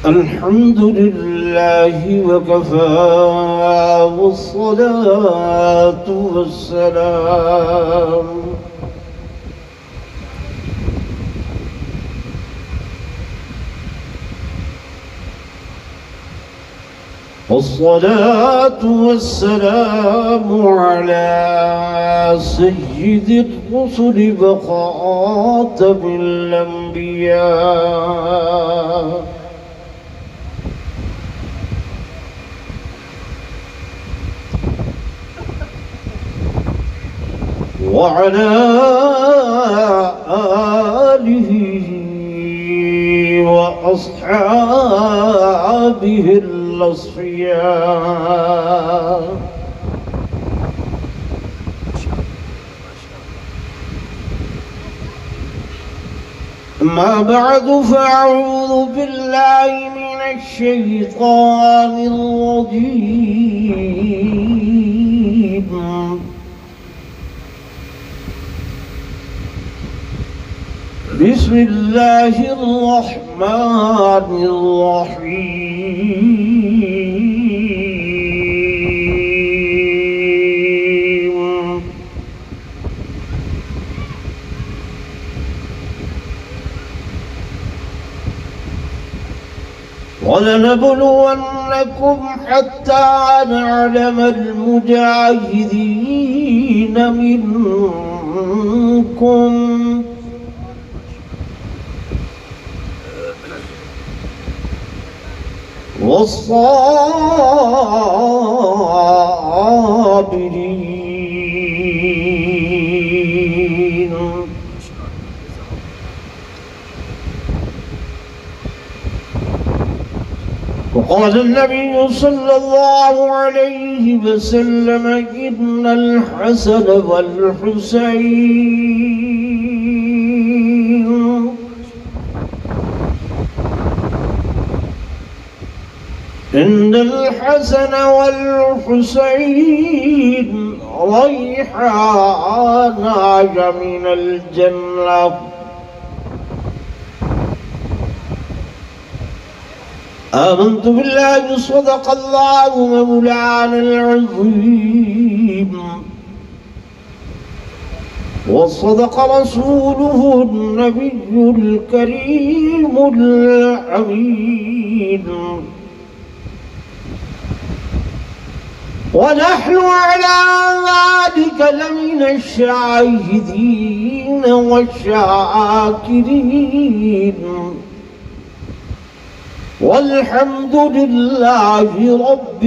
الحمد لله وكفى والصلاة والسلام على سيد الرسل وخاتم الأنبياء وعلى آله وأصحابه الأصفياء أما بعد فأعوذ بالله من الشيطان الرجيم بسم الله الرحمن الرحيم ولنبلونكم حتى نعلم المجاهدين منكم والصابرين وقال النبي صلى الله عليه وسلم إن الحسن والحسين إن الحسن والحسين ريحانان من الجنة آمنت بالله صدق الله مولانا العظيم وصدق رسوله النبي الكريم الأمين ونحن على ذلك لمن الشاهدين والشاكرين والحمد لله رب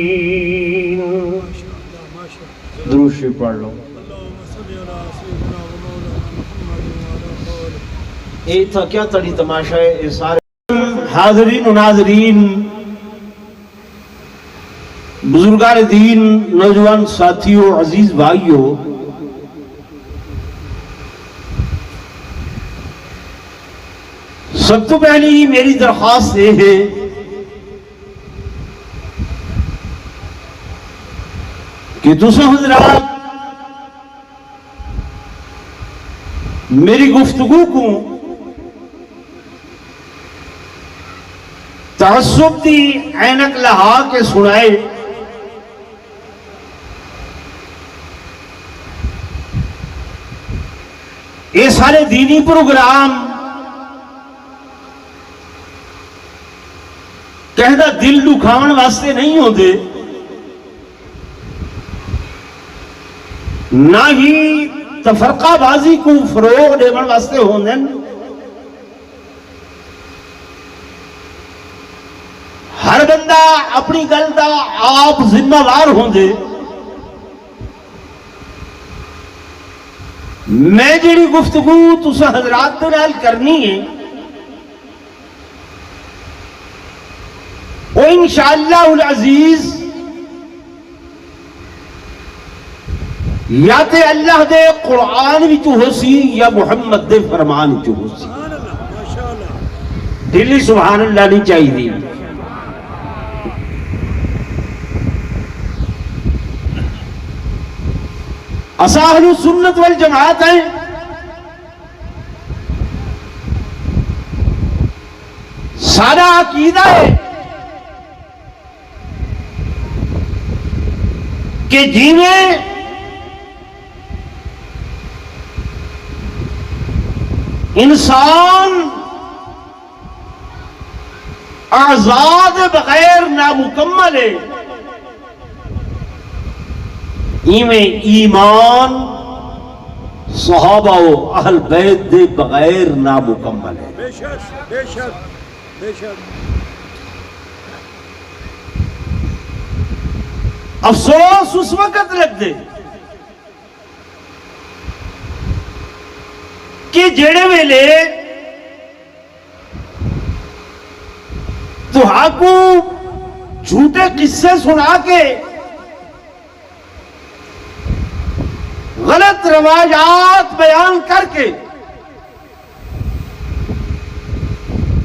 العالمين. درود شریف پڑھ لو. یہ تھا کیا تڑی تماشا ہے سارے حاضرین و ناظرین، بزرگان دین، نوجوان ساتھیوں، عزیز بھائیوں، سب تو پہلی میری درخواست یہ ہے کہ تساں حضرات میری گفتگو کو تعصب دی عینک لہا کے سنائے. یہ سارے دینی پروگرام کہنا دل دکھاون واسطے نہیں ہوتے، نہ ہی تفرقہ بازی کو فروغ دیون واسطے ہوندے. ہر بندہ اپنی گل دا آپ ذمہ وار ہوندے. میں جڑی گفتگو تساں حضرات دے نال کرنی ہے وہ انشاءاللہ العزیز یا تے اللہ دے قرآن وچ ہوسی یا محمد دے فرمان وچ ہوسی. دلی سبحان اللہ نہیں چاہیے. اسا اہل سنت والجماعت ہیں، سارا عقیدہ ہے کہ جیویں انسان آزاد بغیر نامکمل ہے، ایویں ایمان صحابہ و اہل بیت دے بغیر نامکمل ہے۔ بے شک بے شک بے شک۔ افسوس اس وقت لگ دے کہ جڑے ویلے تہاکو جھوٹے قصے سنا کے غلط روایات بیان کر کے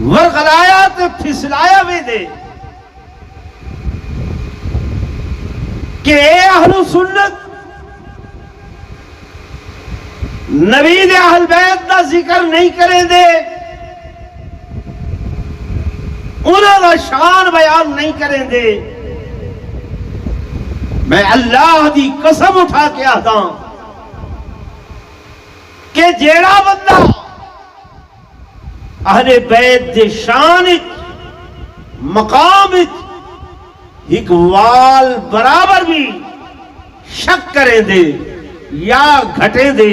ورغلایا تے پھسلایا بھی دے کہ اے اہل سنت نبی دے اہل بیت دا ذکر نہیں کریں دے، انہوں دا شان بیان نہیں کریں دے، میں اللہ دی قسم اٹھا کے آتا کہ جیڑا بندہ اہل بیت دے شان مقام ایک وال برابر بھی شک کرے دے یا گھٹے دے،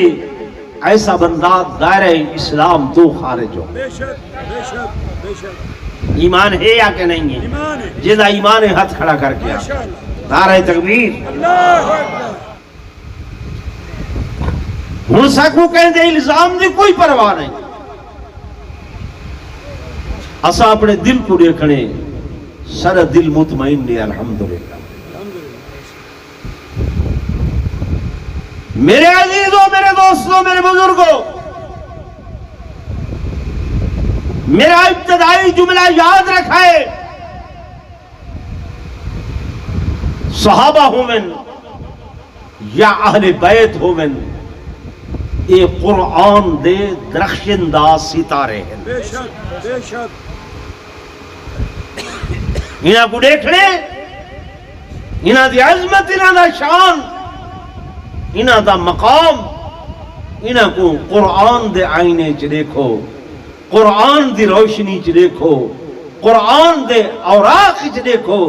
ایسا بندہ دائرہ اسلام تو خارج ہو۔ بے شک بے شک بے شک۔ ایمان ہے یا کہ نہیں ہے؟ ایمان ہے۔ جدا ایمان ہے ہاتھ کھڑا کر کے نعرہ تکبیر۔ اللہ اکبر۔ ہن ساکو کہیں دے الزام دی کوئی پرواہ نہیں، اسا اپنے دل کو دیکھنے سارا دل مطمئن ہے الحمدللہ۔ میرے عزیزوں، میرے دوستوں، میرے بزرگوں، میرا ابتدائی جملہ یاد رکھائے، صحابہ ہومن یا اہل بیت ہومن، یہ قرآن دے درخشندہ ستارے ہیں۔ بے شک بے شک۔ انہاں کو دیکھ لے، انہاں دی عظمت، انہاں دا شان، انہاں دا مقام، انہاں کو قرآن دے آئینے چ دیکھو، قرآن دی روشنی چ دیکھو، قرآن دے اوراق چ دیکھو،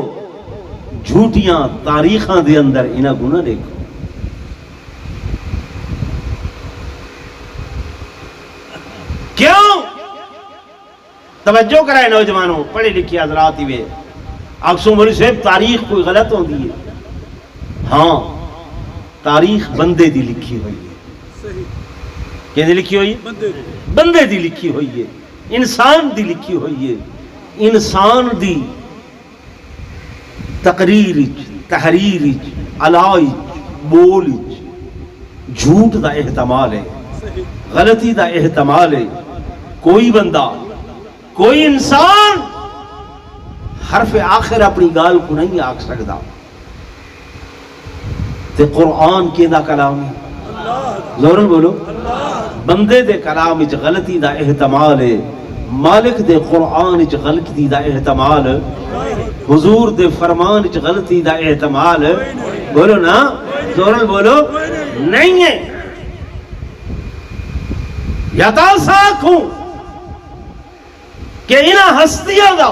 جھوٹیاں تاریخاں دے اندر انہاں کو نہ دیکھو۔ کیوں؟ توجہ کرائے نوجوانوں، پڑھے لکھے حضرات ہی وے، اکثر مولی صاحب تاریخ کوئی غلط ہوندی ہے؟ ہاں، تاریخ بندے دی لکھی ہوئی ہے۔ صحیح۔ کیا دی لکھی ہوئی ہے؟ بندے دی لکھی ہوئی ہے، انسان دی لکھی ہوئی ہے۔ انسان دی تقریر تحریر علائی بول جھوٹ دا احتمال ہے، غلطی دا احتمال ہے۔ کوئی بندہ، کوئی انسان حرف آخر اپنی گال کو نہیں آکھ سکتا، تے قرآن کے دا کلام ہے، زورن بولو، بندے دے کلام اچ غلطی دا احتمال ہے، مالک دے قرآن اچ غلطی دا احتمال، حضور دے فرمان اچ غلطی دا احتمال، بولو نا، زورن بولو، نہیں ہے۔ یتا ساکھ ہوں کہ انہاں ہستیاں دا،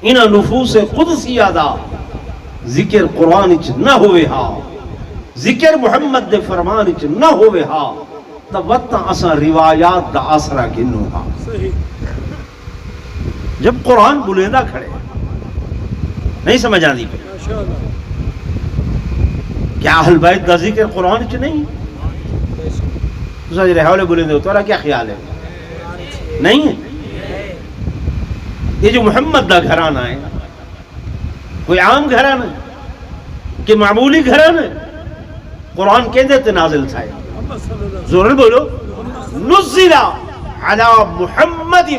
انہاں نفوس قدسیہ دا ذکر قرآن اچ نہ ہوئے ہا، ذکر محمد دے فرمان اچ نہ ہوئے ہا، تا وقتا اساں روایات دا آسرا گنوں ہا۔ جب قرآن بلیندہ کھڑے نہیں سمجھ آندی پہ، کیا اہل بیت دا ذکر قرآن اچ نہیں؟ دوسرا جی رہولے بلیندے ہو، تورا کیا خیال ہے؟ نہیں ہے؟ یہ جو محمد دا گھرانہ ہے، کوئی عام گھرانہ ہے کہ معمولی گھرانہ ہے؟ قرآن کہندے تے نازل تھا ہے، زورن بولو، نزل علی محمد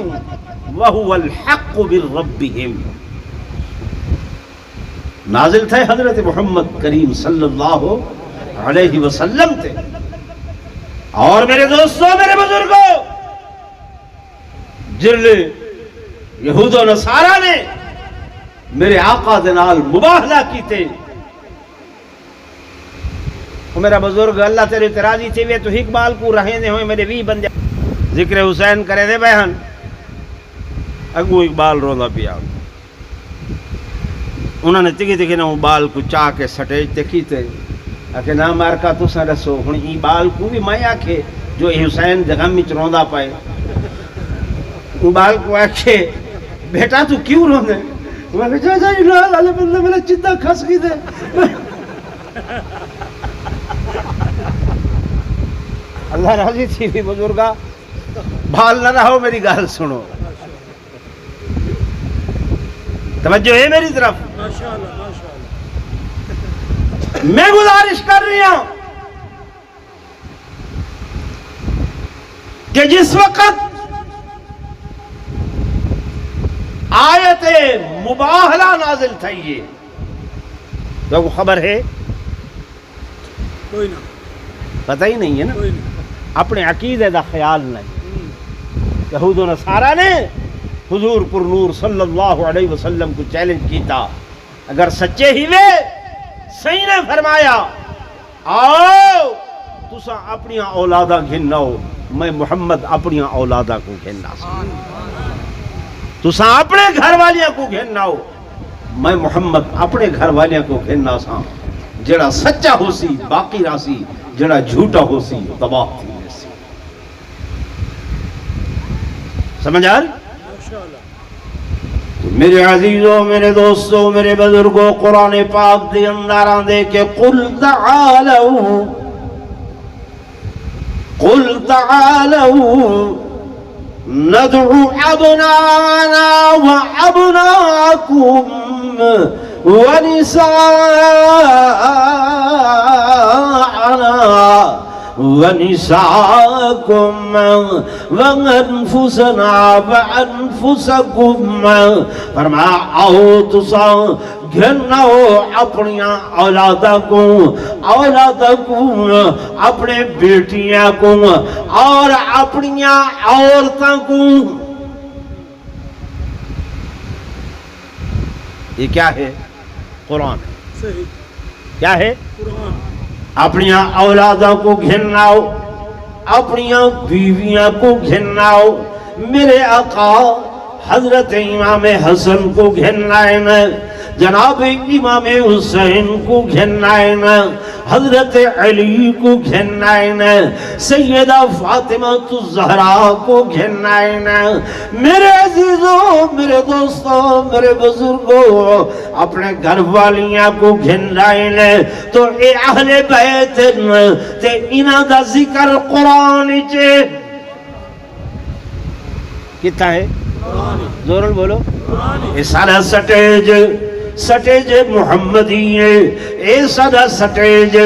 وہو الحق من ربہم، نازل تھا حضرت محمد کریم صلی اللہ علیہ وسلم تے۔ اور میرے دوستوں، میرے بزرگوں، جرلے یہود و نصارہ نے میرے آقا دے نال مباہلہ کیتے. میرا بزرگ اللہ تیرے راضی تھے وے تو اقبال کو رہے دے ہوئے میرے 20 بندے ذکر حسین کرے دے بہن اگو اقبال روندا پیا. انہوں نے تکی تکی نہ بال کو چاہ کے سٹیج تے کیتے کہ نہ مار کا تساں دسو ہن ای بال کو بھی میں آکھے جو حسین دے غم وچ روندا پئے. بال کو آکھے بیٹا تو کیوں روندے؟ وہ کہ جا جا لال والے بندے میرا چتا کھس گئی دے. اللہ راضی تھی بھی بزرگا بھال نہ رہو میری گال سنو. توجہ ہے میری طرف. میں گزارش کر رہی ہوں کہ جس وقت آیت مباہلہ نازل تھی تو خبر ہے کوئی نہ پتہ ہی نہیں ہے نا اپنے عقیدے دا خیال نہیں. یہود و نصارہ نے حضور پر نور صلی اللہ علیہ وسلم کو چیلنج کیتا اگر سچے ہی وے صحیح نے فرمایا آؤ تسا اپنی اولادہ گھناؤ میں محمد اپنی اولادہ کو گھننا سا. تسا اپنے گھر والیاں کو گھناؤ میں محمد اپنے گھر والیاں کو گھننا سا. جڑا سچا ہو سی باقی راسی جڑا جھوٹا ہو سی تباہ تھی سی. سمجھ آ رہی؟ میرے عزیزوں میرے دوستوں میرے بزرگوں قرآن پاک دے اندر آندے کہ قل تعالوا ندعو ابنانا وابناکم ونساءنا ونساءكم وانفسنا وانفسكم. فرمایا آؤ تسا گھناؤ اپنی اولادہ کو اپنے بیٹیاں کو اور اپنی عورتوں کو. یہ کیا ہے؟ قرآن. کیا ہے؟ قرآن. اپنی اولادوں کو گھناؤ اپنی بیویاں کو گھناؤ. میرے آقا حضرت امام حسن کو گھنائیں جناب امام حسین کو گھنائیں حضرت علی کو گھنائیں سیدہ فاطمہ الزہرا کو گھنائیں. میرے عزیزوں میرے دوستوں میرے بزرگوں اپنے گھر والیاں کو گھنائیں تو اے اہل بیت تے انہاں دا ذکر قرآن چے کتنا ہے؟ زورل بولو. اے سارا سٹیج محمدی ہے اے سارا سٹیج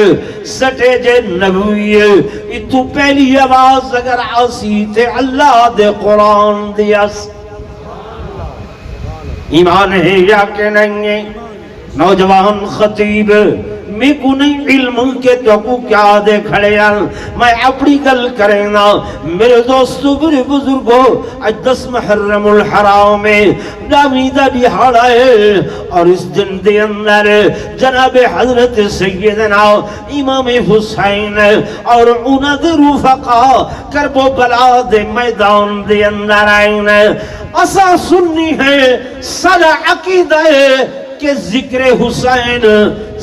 نبوی ہے. اتو پہلی آواز اگر آسی تے اللہ دے قرآن دیاس. ایمان ہے یا کہ نہیں ہے؟ نوجوان خطیب میں کو نہیں علم کے تو کو کیا دے کھڑے ہیں میں اپنی گل کریں نا. میرے دوستو میرے بزرگو آج 10 محرم الحرام میں دامیدہ دہاڑا ہے اور اس دن دے اندر جناب حضرت سیدنا امام حسین اور انہاں دے رفقا کرب و بلا دے میدان دے اندر آئین. اسا سنی ہے سارا عقیدہ ہے کہ ذکر حسین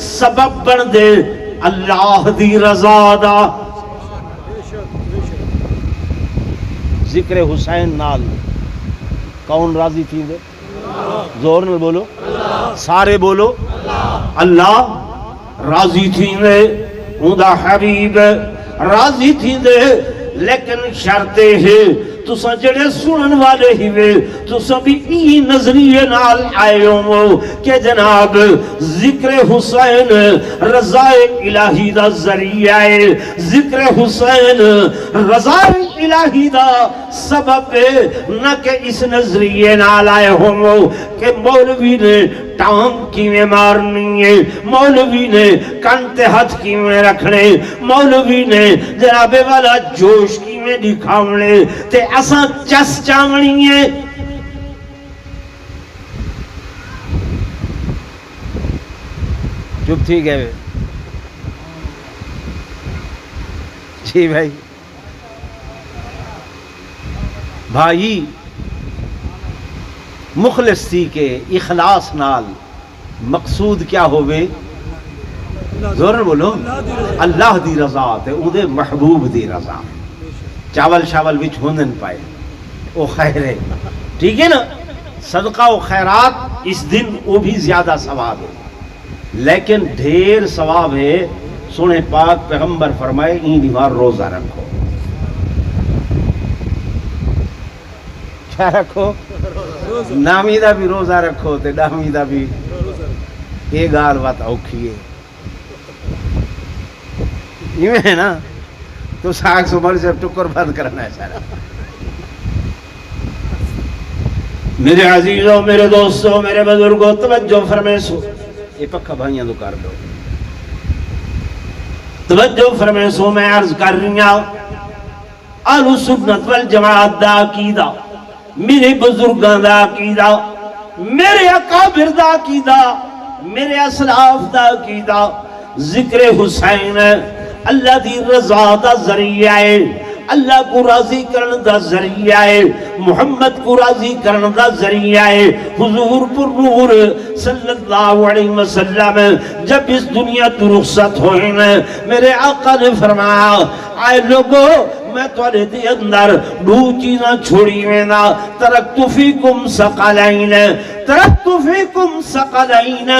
سبب بن دے اللہ دی رضا دا. ذکر حسین نال کون راضی تھی دے؟ زور نال بولو سارے بولو اللہ راضی تھی دے اوندا حبیب راضی تھی دے. لیکن شرطے ہے تسا جڑے سنن والے ہی وے تسا بھی ای نظریے نال آئے ہو کہ جناب ذکر حسین رضا الہی دا ذریعہ ہے. ذکر حسین رضا الہی دا سبب ہے نہ کہ اس نظریے نال آئے ہو کہ مولوی نے ٹانگ کیویں مارنی ہے مولوی نے کانتے ہاتھ کیویں رکھنے مولوی نے جناب والا جوش کیویں دکھاونے تے اساں چس چاونی ہے. چپ تھی گئے جی بھائی بھائی مخلص تھی کہ اخلاص نال مقصود کیا ہوئے زور بولو اللہ دی رضا تے اودے محبوب دی رضا چاول شاول وچ ہوندن پائے او خیر ہے ٹھیک ہے نا صدقہ و خیرات اس دن وہ بھی زیادہ ثواب ہے لیکن ڈھیر ثواب ہے سونے پاک پیغمبر فرمائے این دیوار روزہ رکھو کیا رکھو نامی دا بھی روزہ رکھو تے ڈامی دا بھی یہ گال بات اوکھی ہے یہ ہے نا تو ساگ سمر سے ٹکر بند کرنا ہے سارا میرے عزیزوں میرے دوستوں میرے بزرگوں توجہ فرمائے سو یہ پکا بھائیاں تو کر لو توجہ فرمائے سو میں عرض کر رہی ہوں اہل سنت والجماعت دا عقیدہ میرے بزرگاں دا عقیدہ میرے اکابر دا عقیدہ میرے اسلاف دا عقیدہ ذکر حسین اللہ دی رضا دا ذریعہ ہے اللہ کو راضی کرن دا ذریعہ ہے محمد کو راضی کرن دا ذریعہ ہے حضور پر نور صلی اللہ علیہ وسلم جب اس دنیا تو رخصت ہوئے میرے آقا نے فرمایا آئے لوگو میں توڑے دے اندر دو چیزاں چھوڑی میں نا ترکتو فیکم ثقلین ترکتو فیکم ثقلین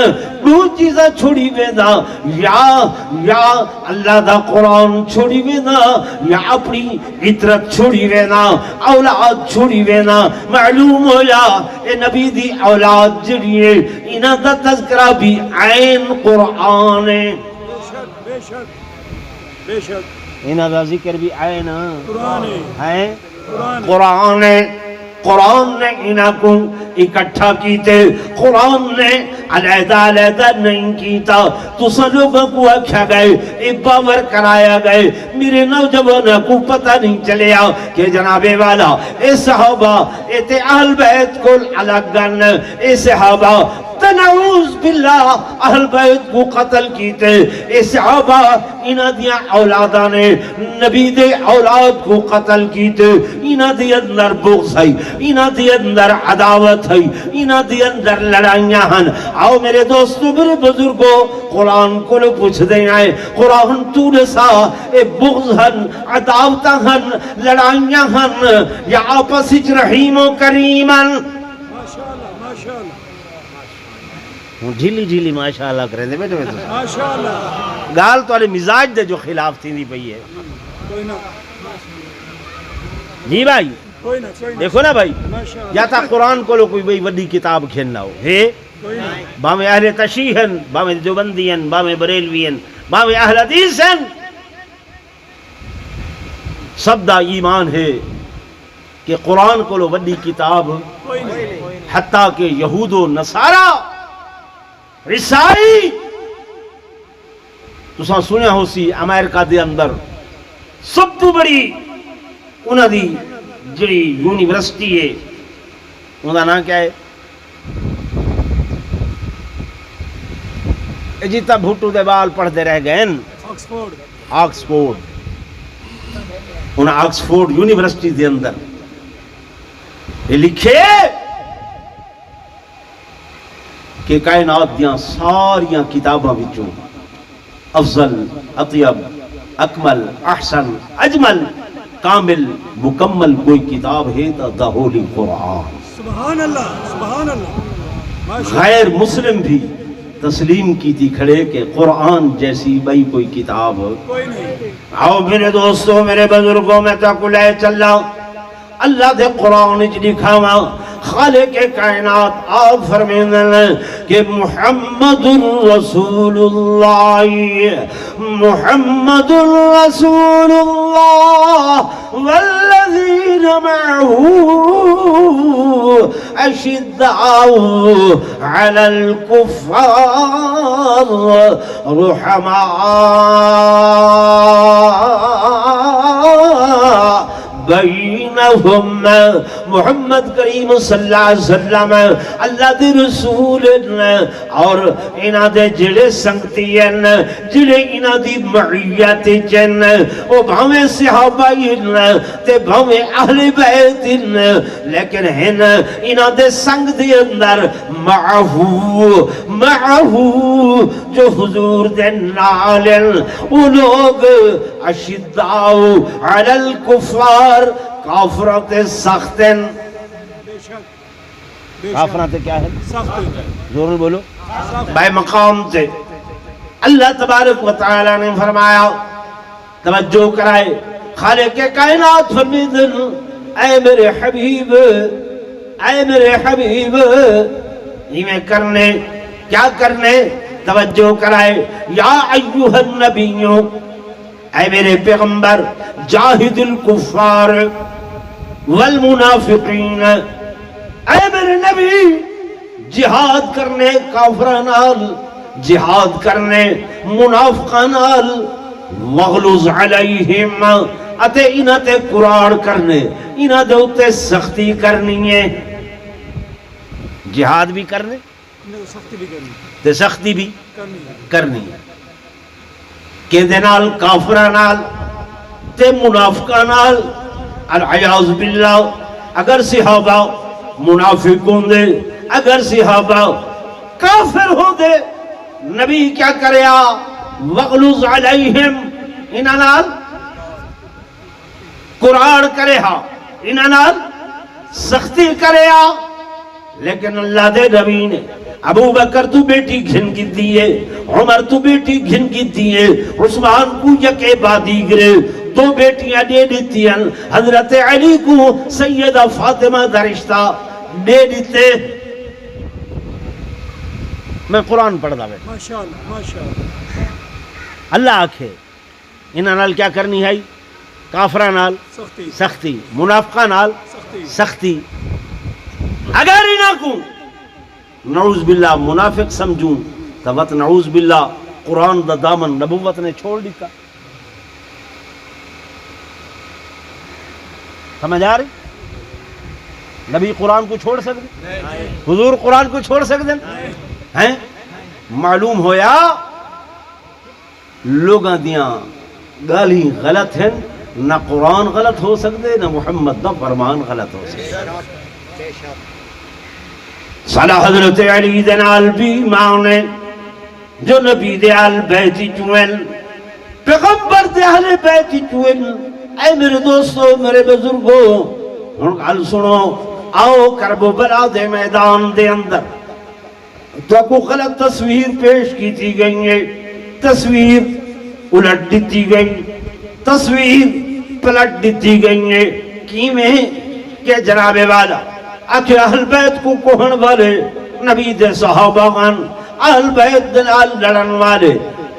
دو چیزاں چھوڑی میں نا یا اللہ دا قرآن چھوڑی میں نا یا اپنی عطرت چھوڑی میں نا اولاد چھوڑی میں نا معلوم ہو یا اے نبی دی اولاد جڑیے انہاں دا تذکرہ بھی عین قرآن ہے بے شک بے شک انہاں دا ذکر بھی عین ہے قرآن قرآن نے انہاں کو اکٹھا کیتے قرآن نے علیحدہ علیحدہ نہیں کیتا تو لوگوں کو اکھا گئے ایک باور کرایا گئے میرے نوجوانوں کو پتہ نہیں چلیا کہ جناب والا اے صحابہ اے تے اہل بیت کو الگ گن اے صحابہ تنعوذ باللہ اہل بیت کو قتل کیتے اے صحابہ انہاں دیا اولادہ نے نبی دے اولاد کو قتل کیتے انہاں دے اندر بغض ہے انہاں دے اندر عداوت ہے انہاں دے اندر لڑائیاں ہن آؤ میرے دوستو میرے بزرگو قرآن کو لو پوچھ دیں آئے قرآن تو نسا اے بغض ہن عداوتاں ہن لڑائیاں ہن یا آپس اچ رحیم و کریمن ماشاءاللہ ماشاءاللہ جھیلی جھیلی ماشاءاللہ کریں دے بیٹھے بیٹھے ماشاءاللہ گال تو علی مزاج دے جو خلاف تھی دی پئی ہے کوئی نہ جی بھائی کوئی نہ دیکھو نا بھائی ماشاءاللہ یا تا قرآن کو لو کوئی بھئی وڈی کتاب کھیلنا ہو ہے کوئی نہ باویں اہل تشیحن باویں دیوبندین باویں بریلوین باویں اہل حدیثن سب دا ایمان ہے کہ قرآن کو لو وڈی کتاب کوئی نہیں حتیٰ کہ یہود و نصارہ عیسائی تساں سنیا ہو سی امریکہ دے اندر سب تو بڑی انہاں دی جڑی یونیورسٹی ہے انہاں دا نام کیا ہے اجیتا بھٹو دے بال پڑھ دے رہ گئے آکسفورڈ آکسفورڈ انہاں آکسفورڈ یونیورسٹی دے اندر یہ لکھے کہ کائنات دیاں ساریاں کتاباں وچوں افضل اطیب اکمل احسن اجمل کامل مکمل کوئی کتاب ہے تو دا ہولی قرآن سبحان اللہ غیر مسلم بھی تسلیم کی تھی کھڑے کہ قرآن جیسی بھئی کوئی کتاب کوئی نہیں آؤ میرے دوستوں میرے بزرگوں میں تو لے چلا اللہ دے قرآن اچ لکھاوا خالق کائنات آپ فرمیندن کہ محمد رسول اللہ محمد رسول اللہ والذین معه اشداء علی الکفار رحماء بینہم محمد کریم صلی اللہ علیہ وسلم اللہ دے رسول اور انہاں دے جڑے سنگتی ہیں جڑے انہاں دی معیت چن او بھاویں صحابہ تے بھاویں اہل بیت لیکن ہن انہاں دے سنگ دے اندر معہو جو حضور دے نال وہ لوگ اشداء علی الکفار کافروں تے سختن بے شک کافروں تے کیا ہے سخت زور میں بولو سخت بے مقام تے اللہ تبارک و تعالی نے فرمایا توجہ کرائے خالق کائنات فرمیدن اے میرے حبیب اے میرے حبیب یہ کرنے کیا کرنے توجہ کرائے یا ایوہ النبیوں اے میرے پیغمبر جاہد الکفار والمنافقین اے میرے نبی جہاد کرنے کافرانال جہاد کرنے منافقانال وغلظ علیہم اتے انہاں تے قرار کرنے انہاں دے اتے سختی کرنی ہے جہاد بھی کرنے سختی بھی کرنی تے سختی بھی کرنی کرنی ہے کہ دنال کافرانال تے منافقانال العیاذ باللہ اگر صحابہ منافق ہوں دے اگر صحابہ کافر ہوں دے نبی کیا کریا وغلظ علیہم انہاں قرار کرے ہا انہاں سختی کرے ہا لیکن اللہ دے نبی نے ابو بکر تو بیٹی گھن کی دیئے عمر تو بیٹی گھن کی دیئے عثمان کو یکے بادی گرے دو بیٹیاں دے دیتی ہیں حضرت علی کو سیدہ فاطمہ دا رشتہ دے دیتے میں قرآن پڑھ دا بیٹا ماشاءاللہ ماشاءاللہ اللہ آکھے انہاں نال کیا کرنی ہے کافرہ نال سختی سختی منافقہ نال سختی سختی اگر انہاں کو نعوذ باللہ منافق سمجھوں تو نعوذ باللہ قرآن دا دامن نبوت نے چھوڑ دیتا سمجھ آ رہی نبی قرآن کو چھوڑ سکتے حضور قرآن کو چھوڑ سکتے ہیں معلوم ہویا لوگاں دیاں گالی غلط ہیں نہ قرآن غلط ہو سکتے نہ محمد دا فرمان غلط ہو سکتے صلاح حضرت علی دنال بھی مانے جو نبی دے آل بیتی چوئن پیغمبر دے آل بیتی چوئن اے میرے دوستو میرے بزرگو ان کال سنو آؤ کرب و بلا دے میدان دے اندر تو کو غلط تصویر پیش کی تھی گئی ہے تصویر الٹ دیتی گئی تصویر پلٹ دیتی گئی ہے کی میں کہ جناب والا اکھے اہل بیت کو کوہن والے نبی دے صحابہ غن اہل بیت دلال لڑن والے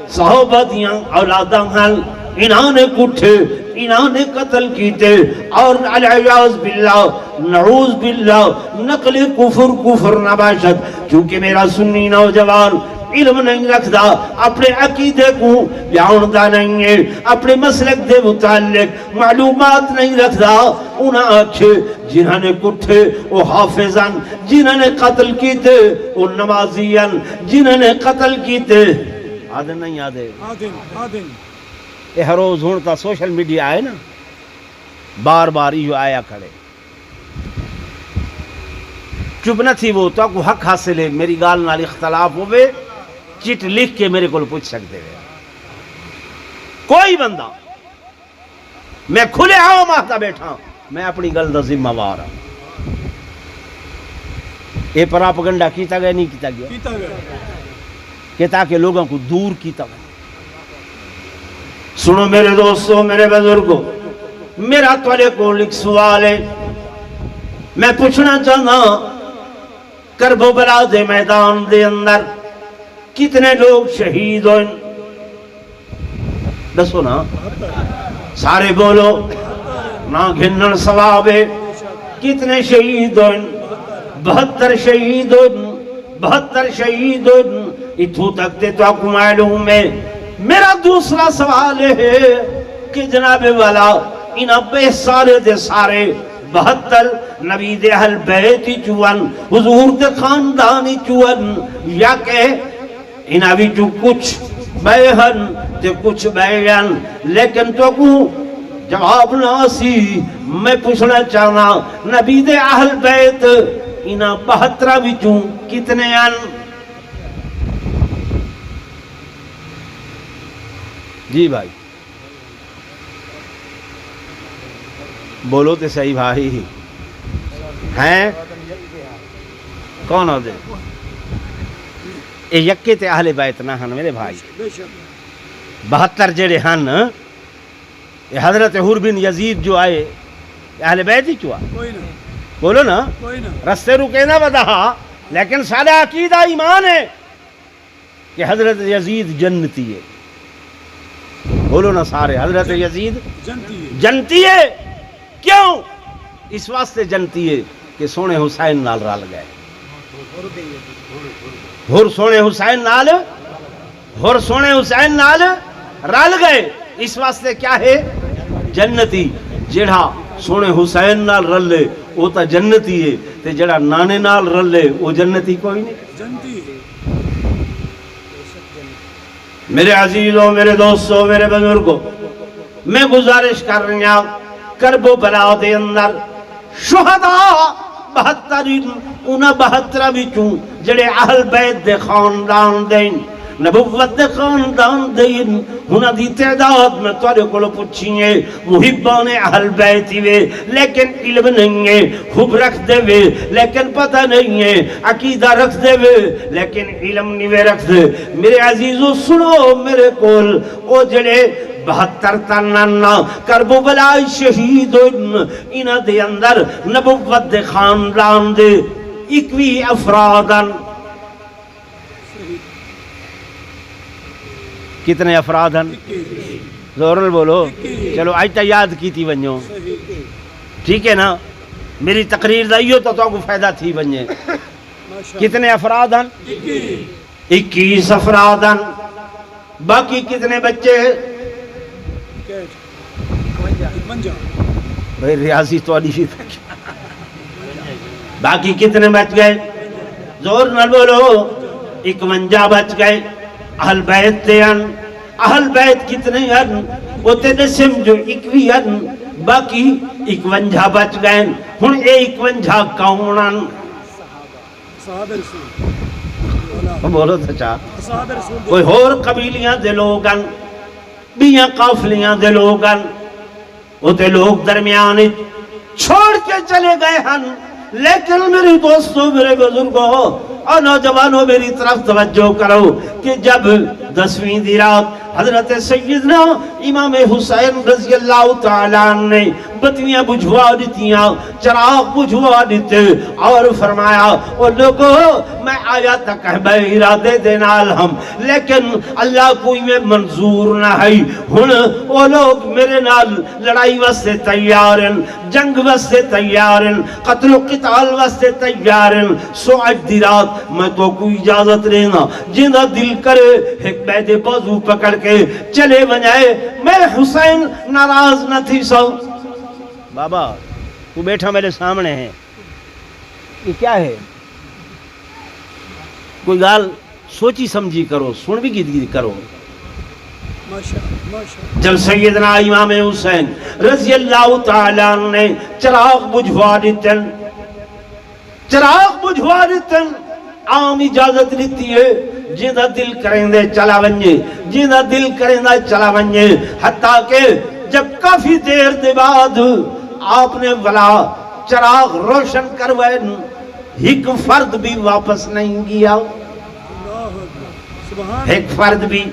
صحابہ دیاں اولاداں ہل انہاں نے کٹھے انہاں نے قتل کیتے اور العیاذ باللہ نعوذ باللہ نقل کفر کفر نباشد کیونکہ میرا سنی نوجوان علم نہیں رکھتا اپنے عقیدے کو بیاندا نہیں ہے اپنے مسلک دے متعلق معلومات نہیں رکھتا انہاں آکھے جنہاں نے کٹھے وہ حافظاں جنہاں نے قتل کیتے وہ نمازیاں جنہاں نے قتل کیتے آدھن نہیں آدھے آدن یہ ہر روز ہونتا سوشل میڈیا آئے نا بار بار یہ آیا کھڑے چپ نہ تھی وہ تو کو حق حاصل ہے میری گال نال اختلاف ہوئے چٹ لکھ کے میرے کو پوچھ سکتے ہیں کوئی بندہ میں کھلے آؤ ماہتا بیٹھا میں اپنی گل دا ذمہ وار ہوں یہ پراپگنڈا کیتا گیا نہیں کیتا گیا کہ تاکہ لوگوں کو دور کیتا گیا سنو میرے دوستو میرے بزرگوں میرا تولے کو لکھ سوال ہے میں پوچھنا چاہنا کرب و بلا دے میدان دے اندر کتنے لوگ شہید ہوئے دسو نا سارے بولو نا گھنن ثوابے کتنے شہید ہوئے 72 شہید ہوئے 72 شہید ہوئے اتھو تک تے تو آپ کو معلوم ہے میرا دوسرا سوال ہے کہ جناب والا انہاں بے سارے دے سارے 72 نبی دے اہل بیت چون حضور دے خاندانی چون یا کہ انہاں وچوں کچھ بیہن تے کچھ بیان لیکن تو کو جواب نہ سی میں پوچھنا چاہنا نبی دے اہل بیت انہاں 72 وچوں کتنے ہیں؟ جی بھائی بولو تے صحیح بھائی ہیں کون ہو دے اے یکے تے اہل بیت نہ ہن میرے بھائی بے شک 72 جڑے ہن اے حضرت حور بن یزید جو آئے اہل بیت ہی چوا کوئی نہ بولو نا کوئی نہ رستے رکے نہ بدہا لیکن سارا عقیدہ ایمان ہے کہ حضرت یزید جنتی ہے بولو نا سارے حضرت یزید جنتی ہے جنتی ہے کیوں اس واسطے جنتی ہے کہ سونے حسین نال رل گئے ہر سونے حسین نال ہر سونے حسین نال رل گئے اس واسطے کیا ہے جنتی جڑا سونے حسین نال رلے وہ تا جنتی ہے تے جڑا نانے نال رلے وہ جنتی کوئی نہیں جنتی ہے میرے عزیزوں میرے دوستوں میرے بزرگوں میں گزارش کر رہا کربو بلا دے اندر شہداء 72 انہاں 72 وچوں جڑے اہل بیت دے خاندان دے نبوت دے خاندان دے انہاں دی تعداد میں تواڈے کولوں پوچھی ہے محبان اہل بیت وے لیکن علم نہیں ہے خوب رکھ دے وے لیکن پتہ نہیں ہے عقیدہ رکھ دے وے لیکن علم نہیں وے رکھ دے میرے عزیزو سنو میرے کول او جڑے 72 تننا کربو بلائی شہید انہاں دے اندر نبوت دے خاندان دے 21 افرادن کتنے افراد ہیں زورل بولو چلو آج تا یاد کی تھی بنجو ٹھیک ہے نا میری تقریر دائیو تو کو فائدہ تھی بنجے کتنے افراد ہیں 21 افراد ہیں باقی کتنے بچے بھئی ریاضی تو علی باقی کتنے بچ گئے زور نہ بولو 51 بچ گئے اہل بیت تے ہیں اہل بیت کتنے ہیں وہ تے نسم جو 21 ہیں باقی 51 بچ گئے ہن اے 51 کون ہیں صحابہ رسول بولو تو چاہ صحابہ رسول کوئی اور قبیلیاں دے لوگ ہیں بیاں قافلیاں دے لوگ ہیں وہ تے لوگ درمیان چھوڑ کے چلے گئے ہیں لیکن میری دوستوں میرے بزرگوں اور نوجوانوں میری طرف توجہ کرو کہ جب 10ویں دی رات حضرت سیدنا امام حسین رضی اللہ تعالیٰ نے بتیاں بجھوا دیتیاں چراغ بجھوا دیتے اور فرمایا او لوگو میں آیا تک بے ارادے دینال ہم لیکن اللہ کوئی میں منظور نہ ہے ہن او لوگ میرے نال لڑائی واسطے تیار ہیں جنگ واسطے تیار ہیں قتل و قتال واسطے تیار ہیں سو اج دی رات میں تو کوئی اجازت لینا جنہ دل کرے ایک بیدے بازو پکڑ کے چلے بنائے میں حسین ناراض نہ تھی سو بابا تو بیٹھا میرے سامنے ہے یہ کیا ہے کوئی گال سوچی سمجھی کرو سن بھی گیدگی کرو جب سیدنا امام حسین رضی اللہ تعالیٰ نے چراغ بجھوا دیتن عام اجازت لیتی ہے جنہ دل کریں دے چلا بنجے جنہ دل کریں دے چلا بنجے حتیٰ کہ جب کافی دیر دے بعد آپ نے بلا چراغ روشن کروائے ایک فرد بھی واپس نہیں گیا ایک فرد بھی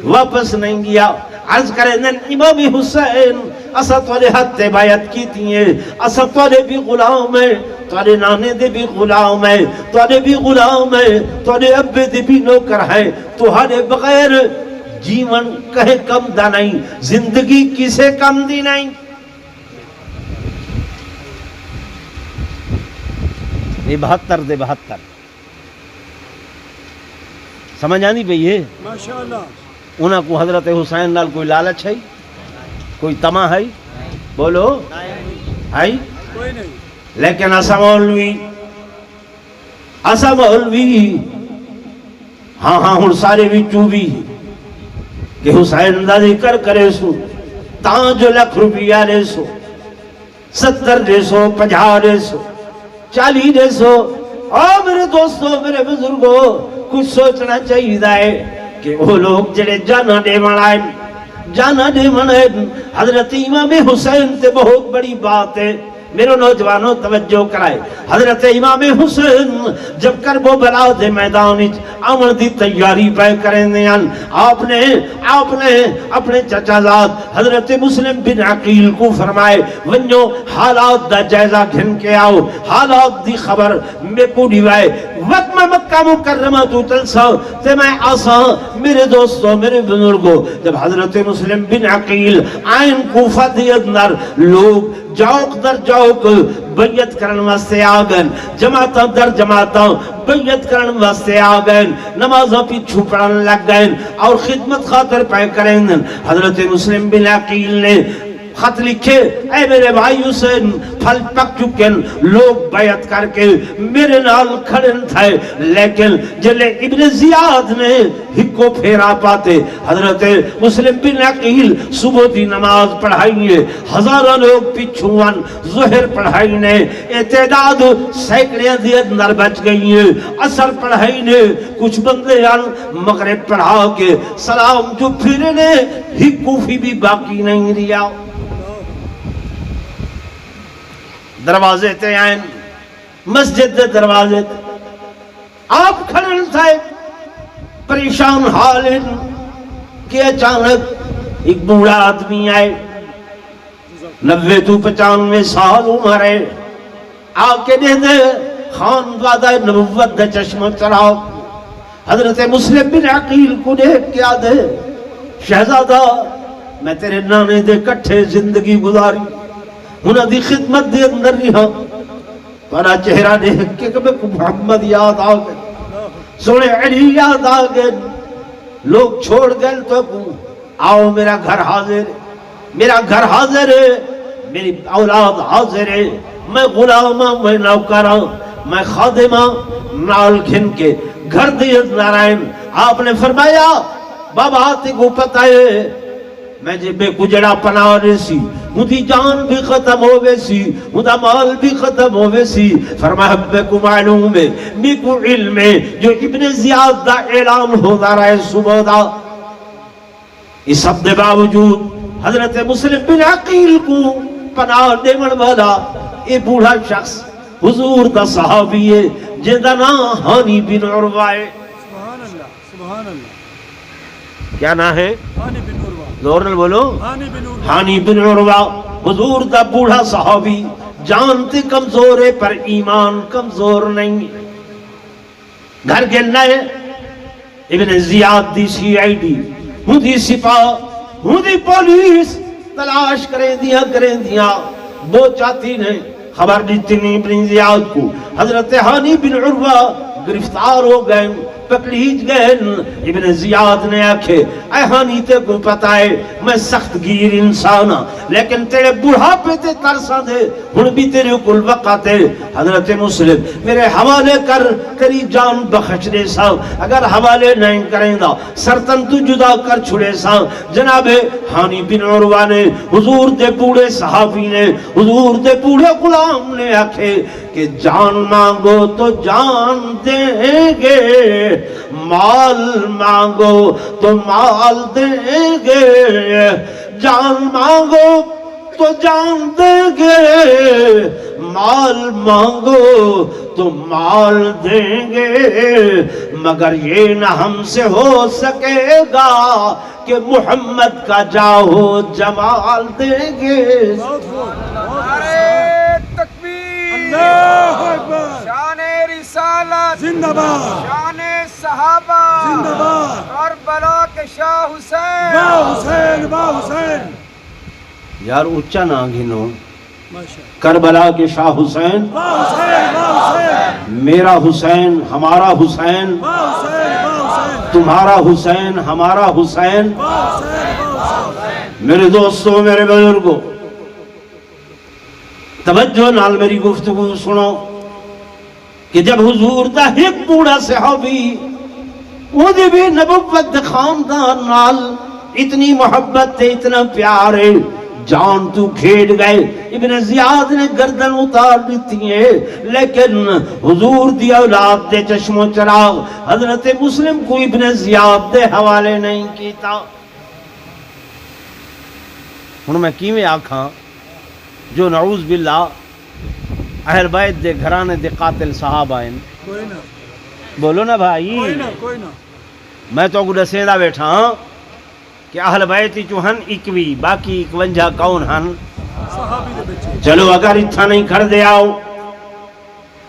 واپس نہیں گیا عرض کریں دن امام حسین اسا توڑے حد بیعت کی تھی اسا توڑے بھی غلام ہے توڑے نانے دے بھی غلام ہے توڑے بھی غلام ہے توڑے ابے دے بھی نوکر ہے توڑے بغیر جیون کہیں کم دا نہیں زندگی کسے کم دی نہیں یہ 72 دے 72 سمجھ آنی پہ یہ ماشاءاللہ انہاں کو حضرت حسین نال کوئی لالچ ہے کوئی تما ہے بولو آئی کوئی نہیں. لیکن اسا مولوی ہاں ہن سارے وچوں بھی کہ حسین دا ذکر کرے سو تاں جو لکھ روپیہ دے سو 70 دے سو 50 دے سو 40 دے سو میرے دوستو میرے بزرگوں کچھ سوچنا چاہیے ہے کہ وہ لوگ جڑے جانا دے منائیں حضرت امام حسین تے بہت بڑی بات ہے میرے نوجوانوں توجہ کرائے حضرت امام حسین جب کربلا دے میدان آمن دی تیاری پہ کریں دیان آپ نے اپنے چچا زاد حضرت مسلم بن عقیل کو فرمائے ونجو حالات دا جائزہ گھن کے آؤ حالات دی خبر میں کو دیوائے وقت میں مکہ مکرمہ تو تلسا تے میں آسا میرے دوستوں میرے بزرگوں جب حضرت مسلم بن عقیل آئین کوفہ دی اندر لوگ جوک در جوک بیعت کرن واسطے آگن جماعتاں در جماعتاں بیعت کرن واسطے آگن نمازاں پیچھو پڑھن لگ گئن اور خدمت خاطر پہ کریں حضرت مسلم بن عقیل نے خط لکھے اے میرے بھائی حسین پھل پک چکن لوگ بیعت کر کے میرے نال کھڑن تھے لیکن جلے ابن زیاد نے ہکو پھیرا پاتے حضرت مسلم بن عقیل صبح دی نماز پڑھائیے ہزارہ لوگ پیچھوان ظہر پڑھائینے اعتداد سینکڑے دی اندر بچ گئی ہیں اثر پڑھائینے کچھ بندے مغرب پڑھا کے سلام جو پھرنے ہکو فی بھی باقی نہیں ریا دروازے تے آئین مسجد دے دروازے تے آپ کھڑن تھے پریشان حالن کہ اچانک ایک بوڑھا آدمی آئے 90 تو 95 سال عمر ہے آکے دے دے خان وعدہ نبوت دے چشم چراغ حضرت مسلم بن عقیل کو دیکھ کیا دے شہزادہ میں تیرے نانے دے کٹھے زندگی گزاری انہاں دی خدمت دے اندر رہا تھوڑا چہرہ دیکھ کے کہ میں محمد یاد آگئے سونے علی یاد آگئے لوگ چھوڑ گئے تو آؤ میرا گھر حاضر ہے میرا گھر حاضر ہے میری اولاد حاضر ہے میں غلامہ میں نوکرہ میں خادمہ نال گھن کے گھر دے اندر آئیں آپ نے فرمایا بابا آتے کو پتہ ہے میں جب بے کجڑا پناہ رسی مجھے جان بھی ختم ہوئے سی مجھے مال بھی ختم ہوئے سی فرمایا بے کو معلوم ہے بے کو علم ہے جو ابن زیاد دا اعلان ہوتا رہے صبح دا اس سب دے باوجود حضرت مسلم بن عقیل کو پناہ دیمن والا یہ بوڑھا شخص حضور دا صحابی ہے جندہ نا ہانی بن عروہ سبحان اللہ سبحان اللہ کیا نام ہے ہانی بن عروہ دورنل بولو ہانی بن عروہ حضور دا بوڑھا صحابی جانتے کمزور ہے پر ایمان کمزور نہیں گھر کے نئے ابن زیاد دی سی آئی ڈی ہوں دی سپاہ ہوں دی پولیس تلاش کریں دیا وہ چاہتی نے خبر دیتی نہیں ابن زیاد کو حضرت ہانی بن عروہ گرفتار ہو گئے پکڑیج گئے ابن زیاد نے آکھے اے ہانی تے کو پتہ ہے میں سخت گیر انسانا لیکن تیرے بڑھا پہ تے ترسا دے ہن بھی تیرے کل وقت ہے حضرت مسلم میرے حوالے کر تیری جان بخش دے سا اگر حوالے نہیں کریں دا سرطن تو جدا کر چھڑے سا جناب ہانی بن عروہ نے حضور دے بوڑھے صحابی نے حضور دے بوڑھے غلام نے آکھے کہ جان مانگو تو جان دیں گے مال مانگو تو مال دیں گے جان مانگو تو جان دیں گے مال مانگو تو مال دیں گے مگر یہ نہ ہم سے ہو سکے گا کہ محمد کا جاہو جمال دیں گے اللہ اکبر شان رسالت زندہ باد شان صحابہ زندہ باد کربلا کے شاہ حسین با حسین با حسین یار اچھا نہ گھنو ماشاءاللہ کربلا کے شاہ حسین با حسین با حسین میرا حسین ہمارا حسین با حسین با حسین تمہارا حسین ہمارا حسین با حسین با حسین میرے دوستوں میرے بزرگوں توجہ نال میری گفتگو سنو کہ جب حضور دا ایک بوڑھا صحابی وہ دے بھی نبوت دے خاندان نال اتنی محبت تے اتنا پیار ہے جان تو کھیڑ گئے ابن زیاد نے گردن اتار دیتی ہے لیکن حضور دی اولاد دے چشم و چراغ حضرت مسلم کو ابن زیاد دے حوالے نہیں کیتا. ہن میں کیویں آکھاں جو نعوذ باللہ اہل بیت دے گھرانے دے قاتل صحابہ ہیں. کوئی نہ بولو نا بھائی. کوئی نہ میں تو کو دسیندا بیٹھا ہاں کہ اہل بیت چوں ہن 21 باقی 51 کون ہن صحابی دے بچے. چلو اگر اتھا نہیں کر دے آؤ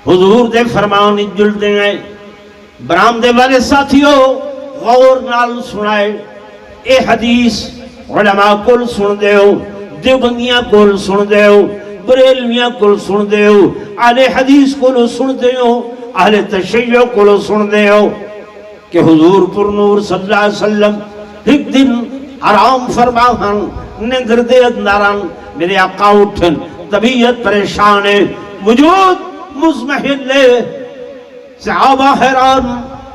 حضور دے فرمان جل دے گئے برآمدے والے ساتھیوں غور نال سنائے اے حدیث علماء کل سن دے ہو دیوبندیاں کل سن دے ہو بریلویاں کل سن دے ہو اہل حدیث کل سن دے ہو اہل تشیع کل سن دے ہو کہ حضور پر نور صلی اللہ علیہ وسلم ایک دن آرام فرما ہن نندر دے اندران میرے آقا اٹھن طبیعت پریشان ہے وجود مزمحل ہے صحابہ حیران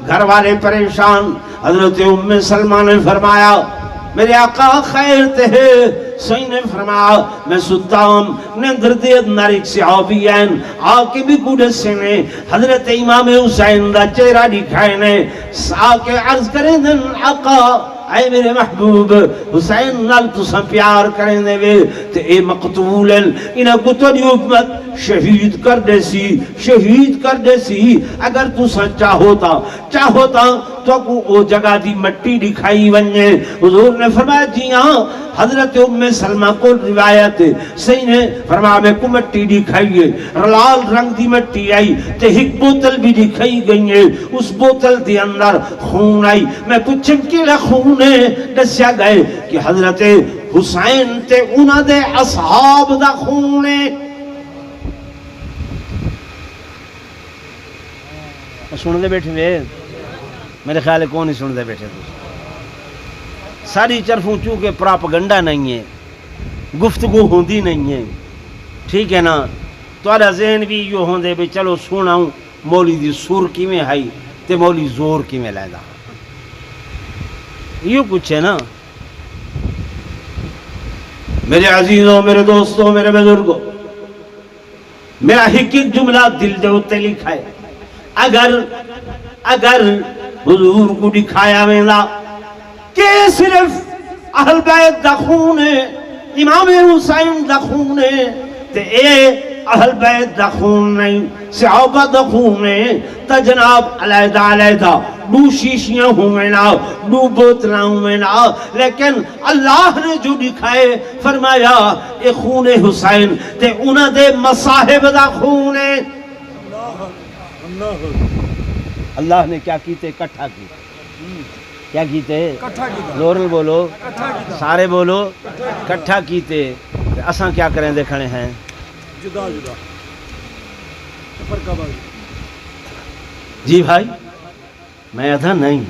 گھر والے پریشان. حضرت ام سلمہ نے فرمایا میرے آقا خیر تے ہے صحیح نے فرمایا میں سلطان نندر دے اندر ایک صحابی ہیں آکے بھی گوڑے سے نے حضرت امام حسین دا چہرہ دکھائے نے آکے عرض کریں دن آقا اے میرے محبوب حسین نال تساں پیار کریں دے وے تے اے مقتول انہاں کو تو حکمت شہید کر دے سی اگر تساں چاہوتا تو کو او جگہ دی مٹی دکھائی ونجے. حضور نے فرمایا جی ہاں. حضرت ام سلمہ کو روایت صحیح نے فرمایا میں کو مٹی دکھائیے لال رنگ دی مٹی آئی تے ایک بوتل بھی دکھائی گئی ہے اس بوتل دی اندر خون آئی. میں پوچھن کیڑا خون ہے دسیا گئے کہ حضرت حسین تے انہاں دے اصحاب دا خون ہے. سن دے بیٹھے وے میرے خیال ہے کون ہی سن دے بیٹھے ساری طرفوں چونکہ پراپگنڈا نہیں ہے گفتگو ہوندی نہیں ہے ٹھیک ہے نا تہاڈا ذہن بھی یوں ہوندے بھی چلو سناؤں مولی دی سر کیویں ہائی تے مولی زور کیویں لیندا یوں کچھ ہے نا. میرے عزیزوں میرے دوستوں میرے بزرگوں میرا ایک جملہ دل دے اتے لکھا ہے اگر حضور کو دکھایا ویندا کہ صرف اہل بیت دا خون ہے امام حسین دا خون ہے تے اے اہل بیت دا خون نہیں صحابہ دا خون ہے تا جناب علیحدہ دو شیشیاں ہوئے نا دو بوتلاں ہوئے نا لیکن اللہ نے جو دکھائے فرمایا اے خون حسین تے انہاں دے مصاحب دا خون ہے. اللہ نے کیا کیتے کٹھا کی کیا کیتے زورل بولو سارے بولو کٹھا کیتے اساں کیا کریں دے کھڑے ہیں جدا جی بھائی میں ادھا نہیں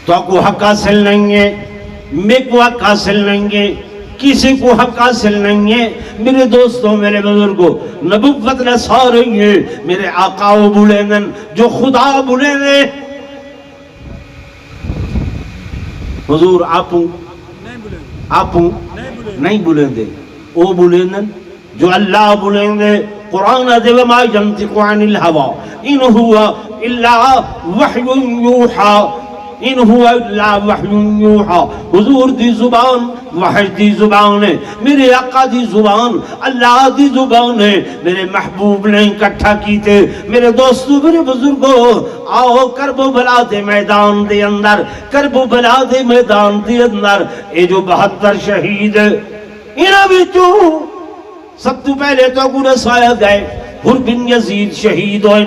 تو کو حق حاصل نہیں ہے میں کو حق حاصل نہیں ہے کسی کو حق حاصل نہیں ہے. میرے دوستوں میرے بزرگوں نبوت نے سارے ہیں میرے آقا بولیں جو خدا بولیں دے حضور آپوں نہیں بولیں دے او بولیں جو اللہ بولیں دے. قرآن دے وما ينطق عن الهوى ان هو الا وحی یوحى ان هو الا وحی یوحى. حضور دی زبان وحی دی زبان ہے میرے آقا دی زبان اللہ دی زبان ہے. میرے محبوب نے اکٹھا کیتے میرے دوستو میرے بزرگوں آؤ کربلا دے میدان دے اندر کربلا دے میدان دے اندر اے جو 72 شہید انہاں وچوں سب تو پہلے تو کو رسایا گئے حر بن یزید شہید ہوئے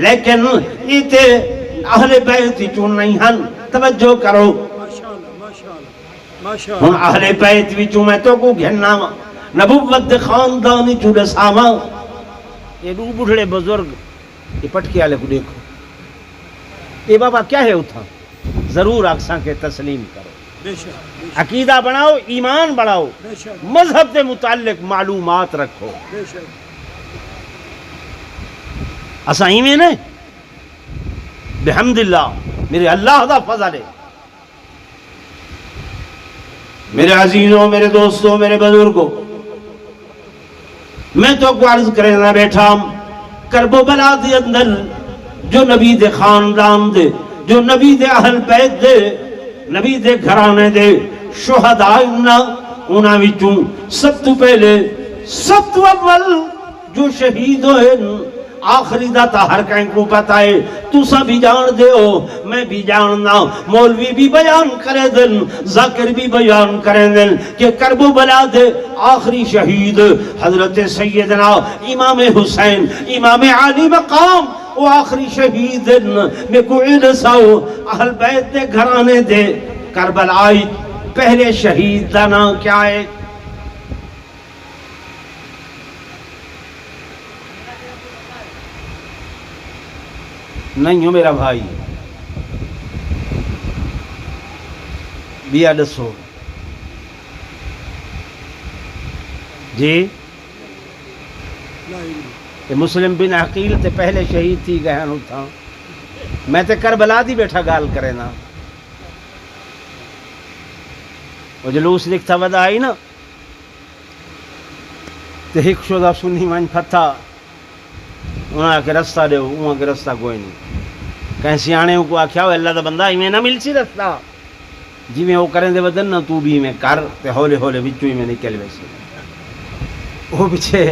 لیکن یہ تے اہل بیت چون نہیں ہن. توجہ کرو ہن اہل بیت وچوں میں تو کو گھننا نبوت دے خاندان چوں رساواں. یہ دو بڑھڑے بزرگ یہ پٹکے والے کو دیکھو یہ بابا کیا ہے اتھا ضرور آکساں کے تسلیم کرو. عقیدہ بناؤ، ایمان بڑھاؤ، بے شک مذہب کے متعلق معلومات رکھو. بے شک اساں ایویں نے بحمداللہ میرے اللہ دا فضل ہے. میرے عزیزوں، میرے دوستوں، میرے بزرگوں، میں تو کو عرض کرنا بیٹھا کرب و بلا دے اندر جو نبی دے خاندان دے، جو نبی دے اہل بیت دے، نبی دے گھرانے دے شہداء انہاں وچوں سب تو پہلے سب تو اول جو شہید ہوئے آخری دا تا ہر کہیں کو پتہ ہے. تسا بھی جان دے ہو، میں بھی جاننا، مولوی بھی بیان کرے دن، ذاکر بھی بیان کرے دن کہ کرب و بلا دے آخری شہید حضرت سیدنا امام حسین امام عالی مقام وہ آخری شہید میں کوئی نساؤ اہل بیت دے گھرانے دے کربلائی پہلے شہید دا نام کیا ہے؟ نہیں ہو میرا بھائی، بیا دسو جی. لا الہ کہ مسلم بن عقیل تے پہلے شہید تھی گئے ہوں تھا. میں تے کربلا دی بیٹھا گال کرے نا. وہ جلوس لکھتا ودا آئی نا تے ہک شدہ سنی من پھتا انہاں کے رستہ دے انہاں کے رستہ کوئی نہیں. کہیں سیانے کو آکھیا ہو اللہ دا بندہ ہی نہ مل سی رستہ جی میں وہ کریں دے بدن نہ تو بھی میں کر تے ہولے ہولے بچوں ہی میں نکل ویسے. وہ پیچھے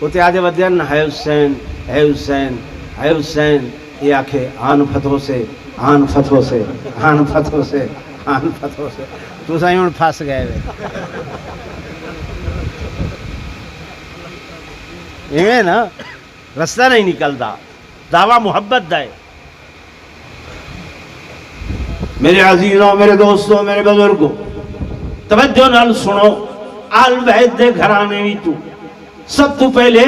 وہ تے آدھے بدن ہے حسین ہے حسین ہے حسین یہ آکھے آن فتحوں سے آن فتحوں سے آن فتحوں سے آن فتحوں سے. تو سائیں ان پھاس گئے ہوئے ایویں نا رستہ نہیں نکلتا. دعویٰ محبت دائے. میرے عزیزوں، میرے دوستوں، میرے بزرگوں، توجہ نال سنو. آل بیت دے گھرانے وچوں سب تو پہلے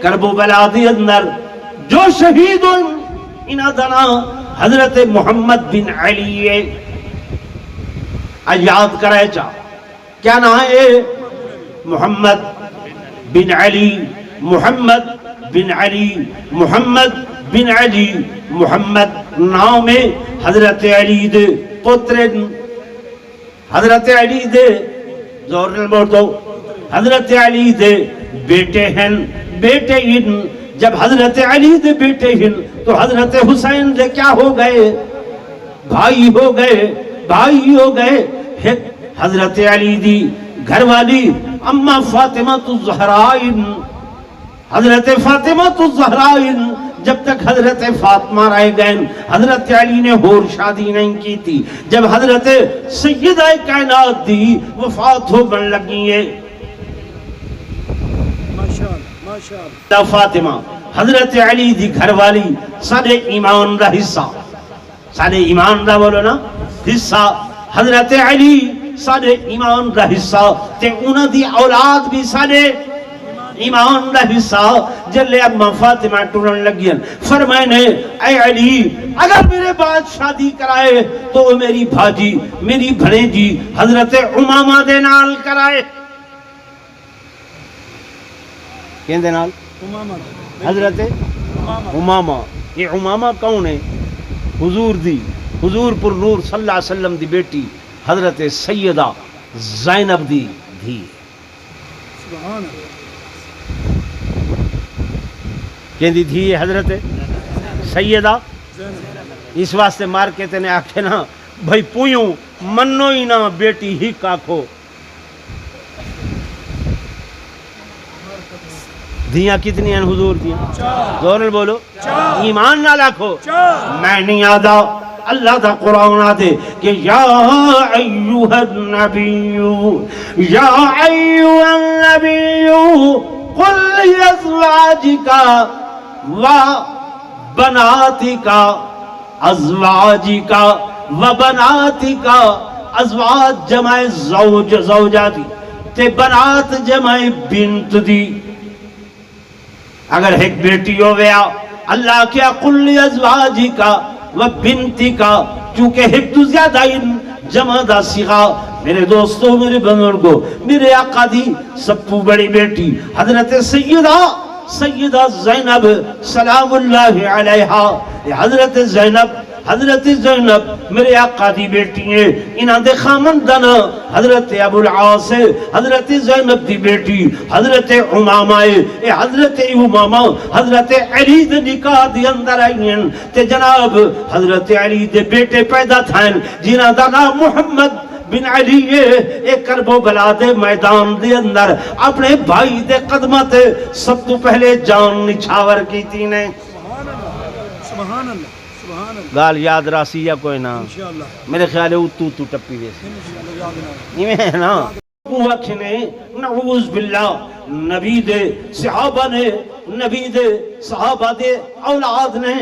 کرب و بلا دے اندر جو شہید ہوئے انہاں دا نام حضرت محمد بن علی ہے. یاد کرائے چاہ کیا نام ہے؟ محمد بن علی، محمد بن علی، محمد بن علی. محمد نام میں حضرت علی دے پترن، حضرت علی دے زور نل بول دو، حضرت علی دے بیٹے ہیں، بیٹے ہیں. جب حضرت علی دے بیٹے ہیں تو حضرت حسین دے کیا ہو گئے؟ بھائی ہو گئے، بھائی ہو گئے. حضرت علی دی گھر والی اما فاطمہ الزہراء، حضرت فاطمہ الزہراء جب تک حضرت فاطمہ رہ گئے حضرت علی نے اور شادی نہیں کی تھی. جب حضرت سیدہ کائنات دی وفات ہو بن لگی ہے ماشاءاللہ فاطمہ حضرت علی دی گھر والی سارے ایمان دا حصہ، سارے ایمان دا بولو نا حصہ، حضرت علی سارے ایمان دا حصہ تے انہاں دی اولاد بھی سارے ایمان دا حصہ. جلے اما فاطمہ ٹرن لگی فرمائے نے اے علی اگر میرے بعد شادی کرائے تو میری بھاجی میری بھنیجی حضرت امامہ دے نال کرائے. کین دے نال؟ امامہ حضرت امامہ. یہ امامہ کون ہے؟ حضور دی، حضور پر نور صلی اللہ علیہ وسلم دی بیٹی حضرت سیدہ زینب دی دھی. سبحان اللہ. کہندی دھی حضرت سیدہ. اس واسطے مار کے تینے آکھے نا بھائی پویوں منو ہی نہ بیٹی ہی کاکھو. دھیاں کتنی ہیں حضور دیاں؟ زور نال بولو، ایمان نہ لاکھو. میں نہیں آدھا اللہ دا قرآن آدھے کہ یا ایوہ النبی یا ایوہ النبی قل لازواجکا و بناتکا ازواجکا و بناتکا. ازواج جمع زوج زوجہ دی تے بنات جمع بنت دی. اگر ایک بیٹی ہو گیا اللہ کیا قل ازواجکا و بنتکا، چونکہ ایک تو زیادہ جمع دا صیغہ میرے دوستوں، میرے بزرگوں، میرے آقا دی سب تو بڑی بیٹی حضرت سیدہ زینب سلام اللہ علیہا، حضرت زینب میرے آقا دی بیٹی ہیں، انہاں دے خامندان حضرت ابو العاص، حضرت زینب دی بیٹی حضرت امامہ، حضرت امامہ حضرت علی دے نکاح دی اندر آئیں تے جناب حضرت علی دے بیٹے پیدا تھائیں جنہاں دا نام محمد بن علی ایک کربو بلا دے میدان دے اندر اپنے بھائی دے قدمہ تے سب تو پہلے جان نچھاور کی تھی نے۔ سبحان اللہ، سبحان اللہ، گال یاد راسی یا کوئی نا انشاءاللہ، میرے خیال ہے تو ٹپی ویسے انشاءاللہ یاد نہ یہ ہے نا وقت نے نعوذ باللہ نبی دے صحابہ نے، نبی دے صحابہ دے اولاد نے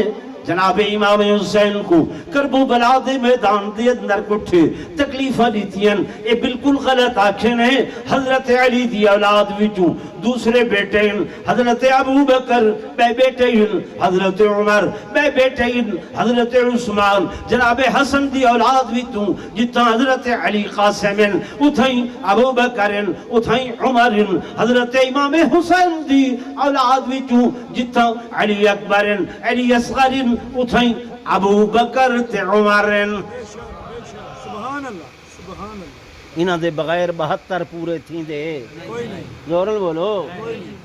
جناب امام حسین کو کربو بلا دے میدان دے اندر کٹھے تکلیفہ دیتی ہیں، یہ بالکل غلط آنکھیں ہیں۔ حضرت علی دی اولاد وچوں دوسرے بیٹے ہیں حضرت ابو بکر، بے بیٹے ہیں حضرت عمر، بے بیٹے ہیں حضرت عثمان، جناب حسن دی اولاد وچوں جتنا حضرت علی قاسم ہیں اتھائیں ابو بکر ہیں، اتھائیں عمر ہیں، حضرت امام حسین دی اولاد وچوں جتنا علی اکبر ہیں، علی اصغر ہیں، اتھائیں ابو بکر تے عمر ہیں۔ سبحان اللہ، سبحان اللہ، انہاں دے بغیر 72 پورے تھیں دے، کوئی نہیں، زورل بولو۔ کوئی نہیں،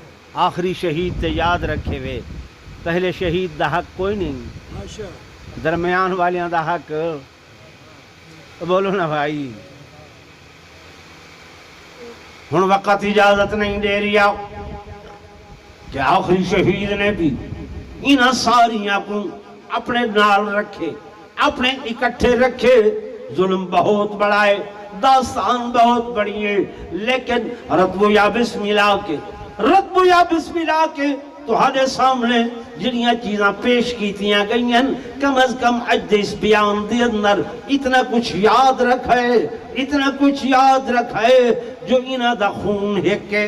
آخری شہید تے یاد رکھے وے، پہلے شہید دا حق کوئی نہیں، ماشاء درمیان والیاں دا حق بولو نا بھائی۔ ہن وقت اجازت نہیں دے رہا کہ آخری شہید نے بھی انہاں ساریاں کو اپنے نال رکھے، اپنے اکٹھے رکھے۔ ظلم بہت بڑا ہے، داستان بہت بڑی ہے، لیکن رتب یا بسم اللہ کے تہاڈے سامنے جڑیاں چیزاں پیش کیتیاں گئی ہیں، کم از کم اج اس بیان دے اندر اتنا کچھ یاد رکھے جو انہاں دا خون ہکے،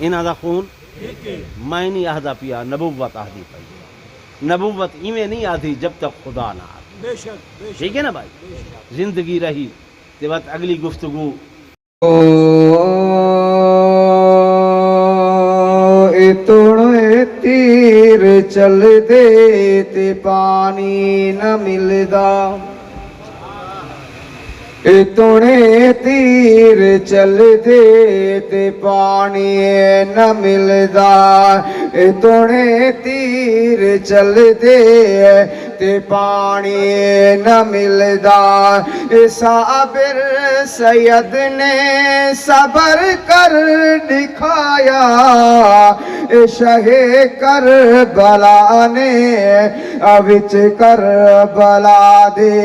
انہاں دا خون میں نہیں آہدہ پیا، نبوت آہدی پئی، نبوت ایویں نہیں آدھی جب تک خدا نہ آدھی، بے شک، بے شک، ٹھیک ہے نا بھائی؟ زندگی رہی تے وقت اگلی گفتگو اتنے تیر چل دے تے پانی نہ ملدا، اتنے تیر چل دے تے پانی نہ ملدا، اتنے تیر چل دے تے پانی نہ ملدا، صابر سید نے صبر کر دکھایا، شہ کربلا نے وچ کربلا دے،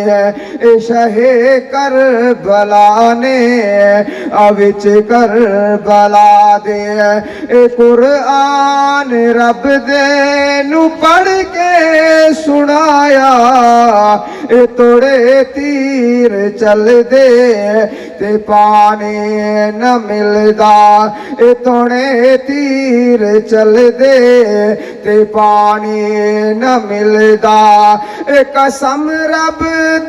شہ کربلا نے وچ کربلا دے، قرآن رب دے نو پڑھ کے سنایا، توڑے تیر چل دے تے پانی نہ ملدا، توڑے تیر چل دے تے پانی نہ ملدا، قسم رب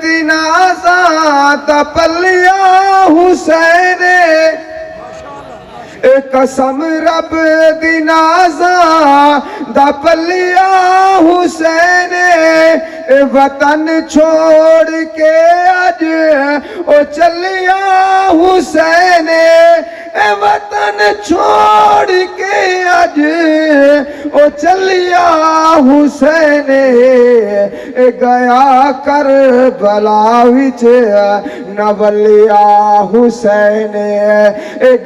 دی نازاں دا پلیا حسین، قسم رب دی نازاں دا پلیا حسین، وطن چھوڑ کے اج او چلیا حسین، وطن چھوڑ کے اج او چلیا حسین، گیا کربلا وچ نولیا حسین،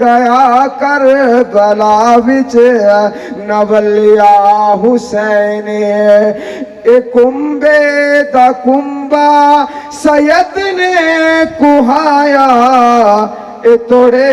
گیا کربلا وچ نولیا حسین، کنبے دا کنبا سید نے کہایا، توڑے